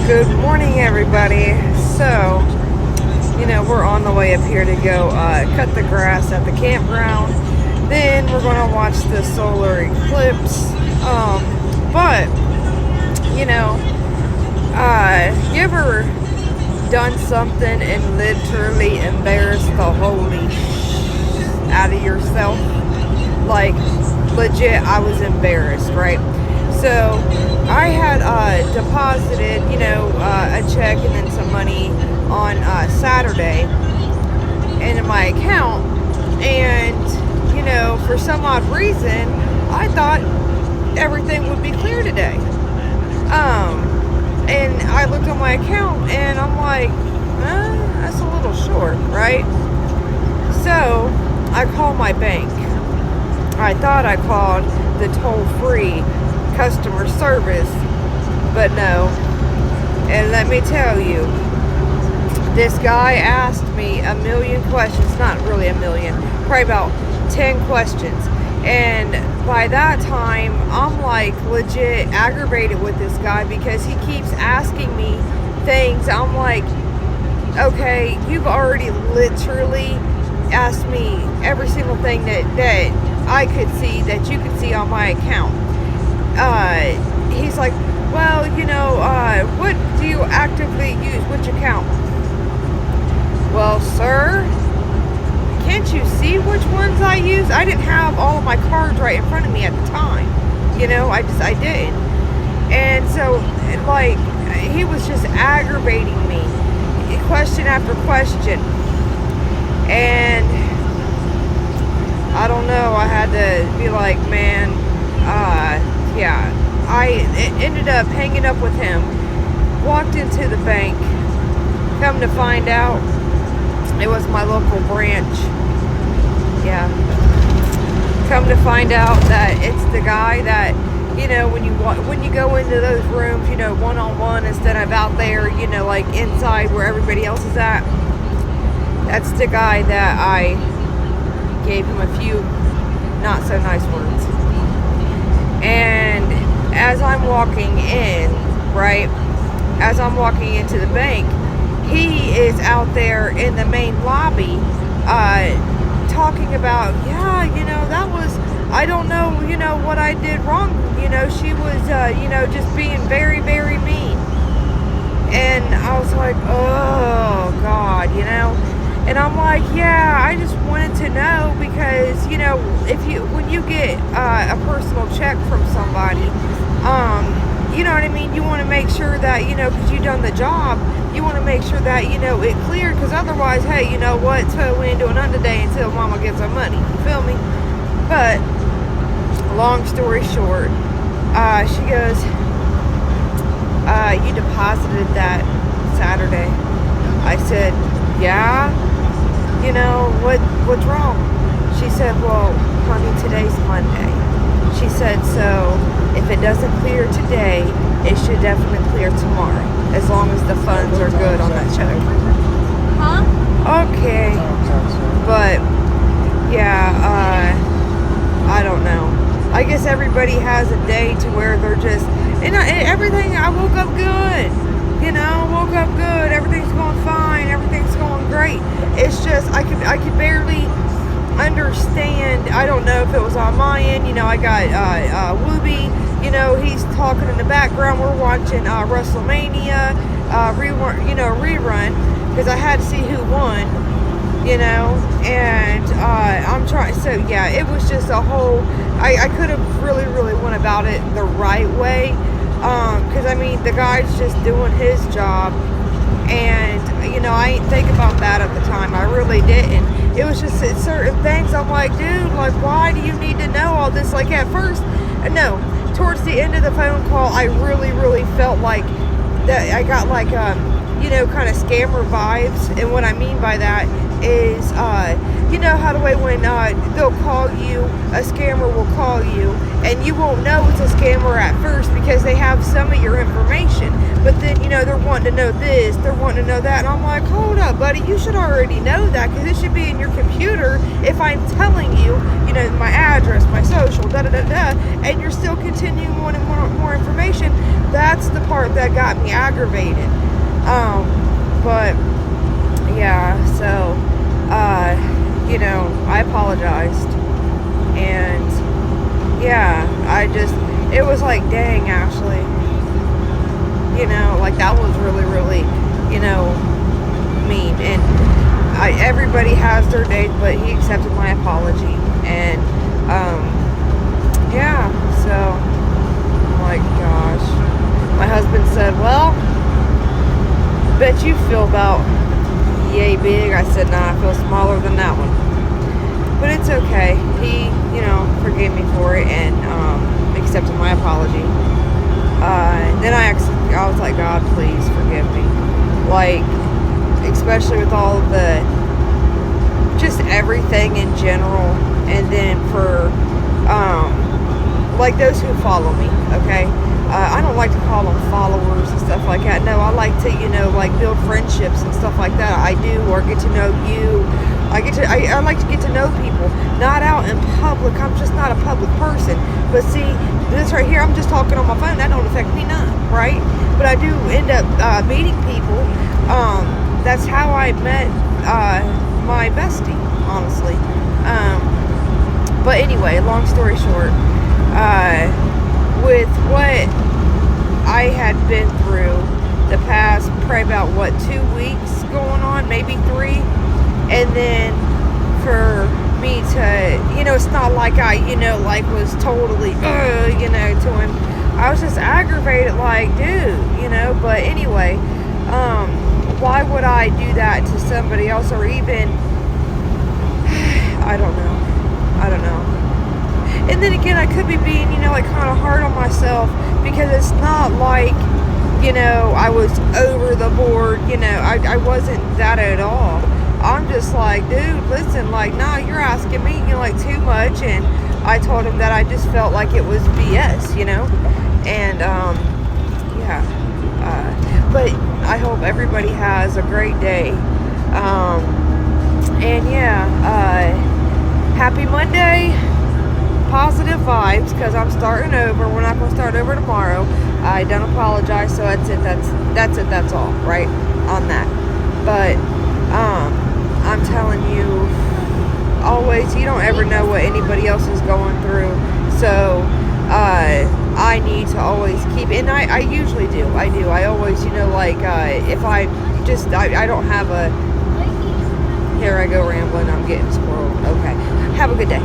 Good morning, everybody. So, we're on the way up here to go cut the grass at the campground. Then we're going to watch the solar eclipse. But, you ever done something and literally embarrassed the holy out of yourself? Like, legit, I was embarrassed, right? So I had deposited, a check and then some money on Saturday into my account. And, for some odd reason, I thought everything would be clear today. And I looked on my account and I'm like, that's a little short, right? So I called my bank. I thought I called the toll-free customer service, but no. And let me tell you, this guy asked me a million questions. Not really a million, probably about 10 questions. And by that time, I'm like legit aggravated with this guy because he keeps asking me things. I'm like, okay, you've already literally asked me every single thing that I could see, that you could see on my account. He's like, well, what do you actively use? Which account? Well, sir, can't you see which ones I use? I didn't have all of my cards right in front of me at the time. I didn't. And so, like, he was just aggravating me, question after question. And I don't know, I had to be like, man, yeah. I ended up hanging up with him, walked into the bank. Come to find out, it was my local branch. Yeah. Come to find out that it's the guy that, when you go into those rooms, one-on-one instead of out there, like inside where everybody else is at. That's the guy that I gave him a few not so nice words. And as I'm walking in, right, as I'm walking into the bank, he is out there in the main lobby talking about, that was, I don't know, what I did wrong. She was, just being very, very mean. And I was like, oh, God, And I'm like, yeah, I just wanted to know because, when you get a personal check from somebody, you know what I mean? You want to make sure that, because you've done the job, you want to make sure that, it cleared, because otherwise, hey, you know what? So we ain't doing nothing today until mama gets our money. You feel me? But, long story short, she goes, you deposited that Saturday. I said, yeah. What's wrong? She said, well, honey, today's Monday. She said, so if it doesn't clear today, it should definitely clear tomorrow, as long as the funds are good on that check. Huh? Okay. But, yeah, I don't know. I guess everybody has a day to where they're just, everything, I woke up good. Woke up good. Everything's going fine. Everything's going great. It's just, I could barely understand. I don't know if it was on my end. I got Wooby. He's talking in the background. We're watching WrestleMania rerun because I had to see who won. And I'm trying. So yeah, it was just a whole. I could have really, really went about it the right way. Because the guy's just doing his job, and I ain't think about that at the time. I really didn't. It was just certain things. I'm like, dude, like, why do you need to know all this? Like, at first, no. Towards the end of the phone call, I really, really felt like that. I got like, kind of scammer vibes, and what I mean by that is, how the way when they'll call you, a scammer will call you, and you won't know it's a scammer at first because they have some of your information, but then they're wanting to know this, they're wanting to know that, and I'm like, hold up, buddy, you should already know that because it should be in your computer if I'm telling you you know, my address, my social, da da da da, and you're still continuing wanting more information. That's the part that got me aggravated. But yeah, so you know, I apologized, and yeah, it was like, dang, Ashley, you know, like that was really, really, you know, mean. And everybody has their date, but he accepted my apology, and yeah, so I'm like, gosh. My husband said, well, bet you feel about yay big. I said, nah, I feel smaller than that one. But it's okay. He, you know, forgave me for it, and accepted my apology. Then I was like, God, please forgive me. Like, especially with all of the, just everything in general. And then for, like those who follow me, okay? I don't like to call them followers and stuff like that. No, I like to, you know, like build friendships and stuff like that. I do, or get to know you. I like to get to know people, not out in public. I'm just not a public person. But see, this right here, I'm just talking on my phone. That don't affect me none, right? But I do end up meeting people. That's how I met my bestie, honestly. But anyway, long story short, with what I had been through the past, probably about 2 weeks going on, maybe 3. And then for me to, you know, it's not like I, you know, like was totally, you know, to him. I was just aggravated, like, dude, you know. But anyway, why would I do that to somebody else, or even, I don't know. And then again, I could be being, you know, like kind of hard on myself, because it's not like, you know, I was over the board, you know, I wasn't that at all. I'm just like, dude, listen, like, nah, you're asking me, you know, like, too much. And I told him that I just felt like it was BS, you know. And yeah, but I hope everybody has a great day. And yeah, happy Monday, positive vibes, because I'm starting over. We're not going to start over tomorrow. I don't apologize, so that's it. That's all, right, on that. But I'm telling you, always, you don't ever know what anybody else is going through. So I need to always keep, and I usually do. I always, you know, like, if I don't have a, here I go rambling, I'm getting squirreled. Okay. Have a good day.